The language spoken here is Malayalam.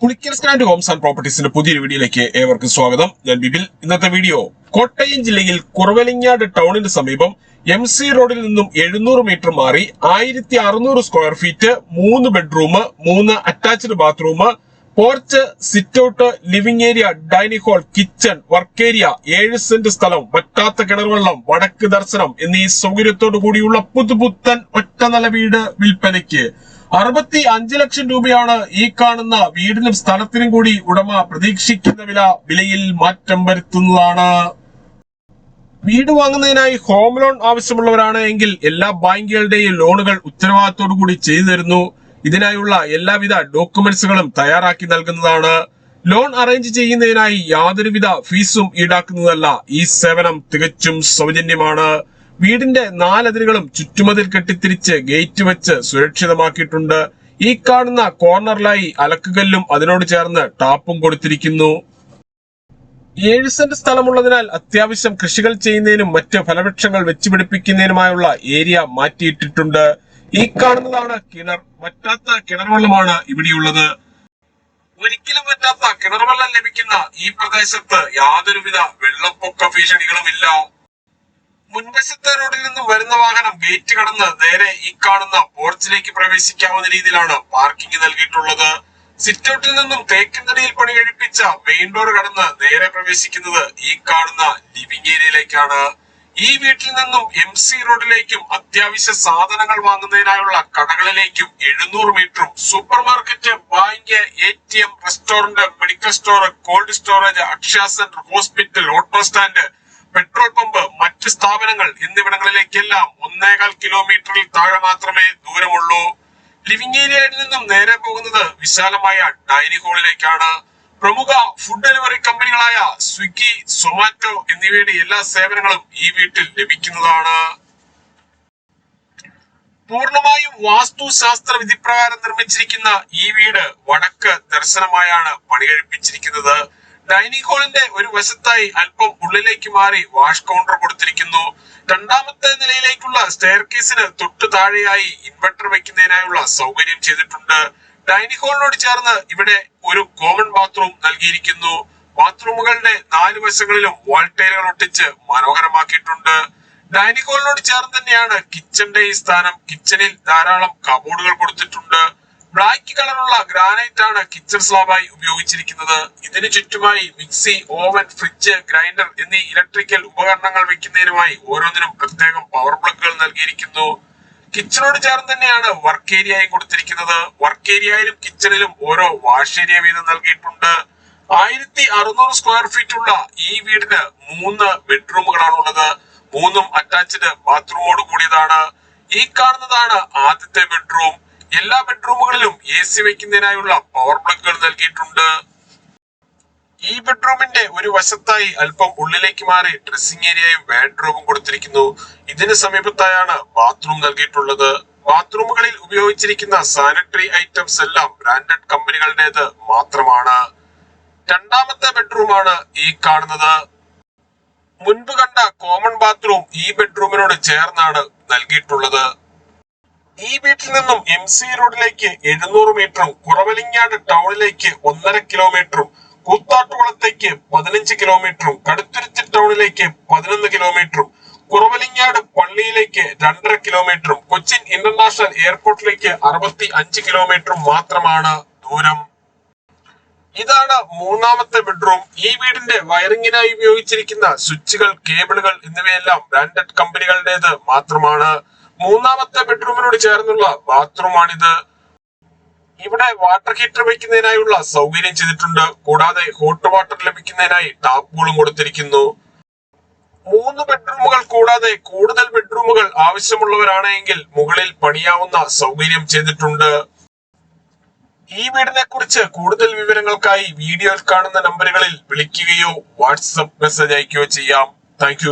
പുളിക്കൽ സ്റ്റാൻഡ് ഹോംസ് ആൻഡ് പ്രോപ്പർട്ടീസിന്റെ പുതിയൊരു വീഡിയോയിലേക്ക് ഏവർക്കും സ്വാഗതം. ഞാൻ ബിബിൽ. ഇന്നത്തെ വീഡിയോ കോട്ടയം ജില്ലയിൽ കുറവലിങ്ങാട് ടൗണിന് സമീപം MC റോഡിൽ നിന്നും 700 മീറ്റർ മാറി 1600 square feet 3 bedroom 3 attached bathroom, porch, sit out, living area, dining hall, kitchen, work area, 7 saint സ്ഥലം, വറ്റാത്ത കിണർവെള്ളം, വടക്ക് ദർശനം എന്നീ സൗകര്യത്തോടു കൂടിയുള്ള പുതുപുത്തൻ ഒറ്റനില വീട് വിൽപ്പനയ്ക്ക്. 65 ലക്ഷം രൂപയാണ് ഈ കാണുന്ന വീടിനും സ്ഥലത്തിനും കൂടി ഉടമ പ്രതീക്ഷിക്കുന്ന വിലയിൽ മാറ്റം വരുത്തുന്നതാണ്. വീട് വാങ്ങുന്നതിനായി ഹോം ലോൺ ആവശ്യമുള്ളവരാണ് എങ്കിൽ എല്ലാ ബാങ്കുകളുടെയും ലോണുകൾ ഉത്തരവാദിത്തോടു കൂടി ചെയ്തു തരുന്നു. ഇതിനായുള്ള എല്ലാവിധ ഡോക്യുമെന്റ്സുകളും തയ്യാറാക്കി നൽകുന്നതാണ്. ലോൺ അറേഞ്ച് ചെയ്യുന്നതിനായി യാതൊരുവിധ ഫീസും ഈടാക്കുന്നതല്ല. ഈ സേവനം തികച്ചും സൗജന്യമാണ്. വീടിന്റെ 4 അതിരുകളും ചുറ്റുമതിൽ കെട്ടിത്തിരിച്ച് ഗേറ്റ് വെച്ച് സുരക്ഷിതമാക്കിയിട്ടുണ്ട്. ഈ കാണുന്ന കോർണറിലായി അലക്കുകല്ലും അതിനോട് ചേർന്ന് ടാപ്പും കൊടുത്തിരിക്കുന്നു. 7 സെന്റ് സ്ഥലമുള്ളതിനാൽ അത്യാവശ്യം കൃഷികൾ ചെയ്യുന്നതിനും മറ്റ് ഫലവൃക്ഷങ്ങൾ വെച്ചുപിടിപ്പിക്കുന്നതിനുമായുള്ള ഏരിയ മാറ്റിയിട്ടിട്ടുണ്ട്. ഈ കാണുന്നതാണ് കിണർ. വറ്റാത്ത കിണർവെള്ളമാണ് ഇവിടെയുള്ളത്. ഒരിക്കലും വറ്റാത്ത കിണർവെള്ളം ലഭിക്കുന്ന ഈ പ്രദേശത്ത് യാതൊരുവിധ വെള്ളപ്പൊക്ക ഭീഷണികളുമില്ല. മുൻവശത്തെ റോഡിൽ നിന്നും വരുന്ന വാഹനം ഗേറ്റ് കടന്ന് നേരെ ഈ കാണുന്ന പോർച്ചിലേക്ക് പ്രവേശിക്കാവുന്ന രീതിയിലാണ് പാർക്കിംഗ് നൽകിയിട്ടുള്ളത്. സിറ്റ് ഔട്ടിൽ നിന്നും തേക്കിൻതടിയിൽ പണി കഴിപ്പിച്ച മെയിൻ ഡോർ കടന്ന് നേരെ പ്രവേശിക്കുന്നത് ഈ കാണുന്ന ലിവിംഗ് ഏരിയയിലേക്കാണ്. ഈ വീട്ടിൽ നിന്നും MC റോഡിലേക്കും അത്യാവശ്യ സാധനങ്ങൾ വാങ്ങുന്നതിനായുള്ള കടകളിലേക്കും 700 മീറ്ററും super market, bank, ATM, restaurant, medical store, cold storage, Akshaya centre, hospital, auto stand, petrol pump, മറ്റ് സ്ഥാപനങ്ങൾ എന്നിവിടങ്ങളിലേക്കെല്ലാം 1.25 കിലോമീറ്ററിൽ താഴെ മാത്രമേ ദൂരമുള്ളൂ. ലിവിംഗ് ഏരിയയിൽ നിന്നും നേരെ പോകുന്നത് വിശാലമായ ഡൈനിങ് ഹാളിലേക്കാണ്. പ്രമുഖ ഫുഡ് ഡെലിവറി കമ്പനികളായ സ്വിഗ്ഗി, സൊമാറ്റോ എന്നിവയുടെ എല്ലാ സേവനങ്ങളും ഈ വീട്ടിൽ ലഭിക്കുന്നതാണ്. പൂർണ്ണമായും വാസ്തുശാസ്ത്ര വിധിപ്രകാരം നിർമ്മിച്ചിരിക്കുന്ന ഈ വീട് വടക്ക് ദർശനമായാണ് പണി കഴിപ്പിച്ചിരിക്കുന്നത്. ഡൈനിങ് ഹാളിന്റെ ഒരു വശത്തായി അല്പം ഉള്ളിലേക്ക് മാറി വാഷ് കൗണ്ടർ കൊടുത്തിരിക്കുന്നു. 2ാമത്തെ നിലയിലേക്കുള്ള സ്റ്റെയർ കേസിന് തൊട്ടു താഴെയായി ഇൻവെർട്ടർ വെക്കുന്നതിനായുള്ള സൗകര്യം ചെയ്തിട്ടുണ്ട്. ഡൈനിങ് ഹാളിനോട് ചേർന്ന് ഇവിടെ ഒരു കോമൺ ബാത്റൂം നൽകിയിരിക്കുന്നു. ബാത്റൂമുകളുടെ 4 വശങ്ങളിലും വാൾ ടൈലുകൾ ഒട്ടിച്ച് മനോഹരമാക്കിയിട്ടുണ്ട്. ഡൈനിങ് ഹാളിനോട് ചേർന്ന് തന്നെയാണ് കിച്ചന്റെ ഈ സ്ഥാനം. കിച്ചണിൽ ധാരാളം കബോർഡുകൾ കൊടുത്തിട്ടുണ്ട്. ബ്ലാക്ക് കളറുള്ള ഗ്രാനൈറ്റ് ആണ് കിച്ചൺ സ്ലാബായി ഉപയോഗിച്ചിരിക്കുന്നത്. ഇതിനു ചുറ്റുമായി മിക്സി, ഓവൻ, ഫ്രിഡ്ജ്, ഗ്രൈൻഡർ എന്നീ ഇലക്ട്രിക്കൽ ഉപകരണങ്ങൾ വെക്കുന്നതിനുമായി ഓരോന്നിനും പ്രത്യേകം പവർ പ്ലഗുകൾ നൽകിയിരിക്കുന്നു. കിച്ചണോട് ചേർന്ന് തന്നെയാണ് വർക്ക് ഏരിയയും കൊടുത്തിരിക്കുന്നത്. വർക്ക് ഏരിയയിലും കിച്ചണിലും ഓരോ വാഷ് ഏരിയ വീതം നൽകിയിട്ടുണ്ട്. 1600 സ്ക്വയർ ഫീറ്റ് ഉള്ള ഈ വീടിന് 3 ബെഡ്റൂമുകളാണ് ഉള്ളത്. 3ഉം അറ്റാച്ച്ഡ് ബാത്റൂമോട് കൂടിയതാണ്. ഈ കാണുന്നതാണ് ആദ്യത്തെ ബെഡ്റൂം. എല്ലാ ബെഡ്റൂമുകളിലും AC വെക്കുന്നതിനായുള്ള പവർ പ്ലഗുകൾ നൽകിയിട്ടുണ്ട്. ഈ ബെഡ്റൂമിന്റെ ഒരു വശത്തായി അല്പം ഉള്ളിലേക്ക് മാറി ഡ്രസ്സിംഗ് ഏരിയയും വാർഡ്രോബും കൊടുത്തിരിക്കുന്നു. ഇതിന് സമീപത്തായാണ് ബാത്റൂം നൽകിയിട്ടുള്ളത്. ബാത്റൂമുകളിൽ ഉപയോഗിച്ചിരിക്കുന്ന സാനിറ്ററി ഐറ്റംസ് എല്ലാം ബ്രാൻഡഡ് കമ്പനികളുടേത് മാത്രമാണ്. 2ാമത്തെ ബെഡ്റൂമാണ് ഈ കാണുന്നത്. മുൻപ് കണ്ട കോമൺ ബാത്റൂം ഈ ബെഡ്റൂമിനോട് ചേർന്നാണ് നൽകിയിട്ടുള്ളത്. ഈ വീട്ടിൽ നിന്നും MC റോഡിലേക്ക് 700 മീറ്ററും കുറവലിങ്ങാട് ടൗണിലേക്ക് 1.5 കിലോമീറ്ററും കൂത്താട്ടുകുളത്തേക്ക് 15 കിലോമീറ്ററും കടുത്തുരുത്തി ടൗണിലേക്ക് 11 കിലോമീറ്ററും കുറവലിങ്ങാട് പള്ളിയിലേക്ക് 2.5 കിലോമീറ്ററും കൊച്ചിൻ ഇന്റർനാഷണൽ എയർപോർട്ടിലേക്ക് 65 കിലോമീറ്ററും മാത്രമാണ് ദൂരം. ഇതാണ് 3ാമത്തെ ബെഡ്റൂം. ഈ വീടിന്റെ വയറിങ്ങിനായി ഉപയോഗിച്ചിരിക്കുന്ന സ്വിച്ചുകൾ, കേബിളുകൾ എന്നിവയെല്ലാം ബ്രാൻഡഡ് കമ്പനികളുടേത് മാത്രമാണ്. 3ാമത്തെ ബെഡ്റൂമിനോട് ചേർന്നുള്ള ബാത്റൂമാണിത്. ഇവിടെ വാട്ടർ ഹീറ്റർ വയ്ക്കുന്നതിനായുള്ള സൗകര്യം ചെയ്തിട്ടുണ്ട്. കൂടാതെ ഹോട്ട് വാട്ടർ ലഭിക്കുന്നതിനായി ടാപ്പുകളും കൊടുത്തിരിക്കുന്നു. 3 ബെഡ്റൂമുകൾ കൂടാതെ കൂടുതൽ ബെഡ്റൂമുകൾ ആവശ്യമുള്ളവരാണെങ്കിൽ മുകളിൽ പണിയാവുന്ന സൗകര്യം ചെയ്തിട്ടുണ്ട്. ഈ വീടിനെ കുറിച്ച് കൂടുതൽ വിവരങ്ങൾക്കായി വീഡിയോയിൽ കാണുന്ന നമ്പറുകളിൽ വിളിക്കുകയോ വാട്സപ്പ് മെസ്സേജ് അയക്കുകയോ ചെയ്യാം. താങ്ക്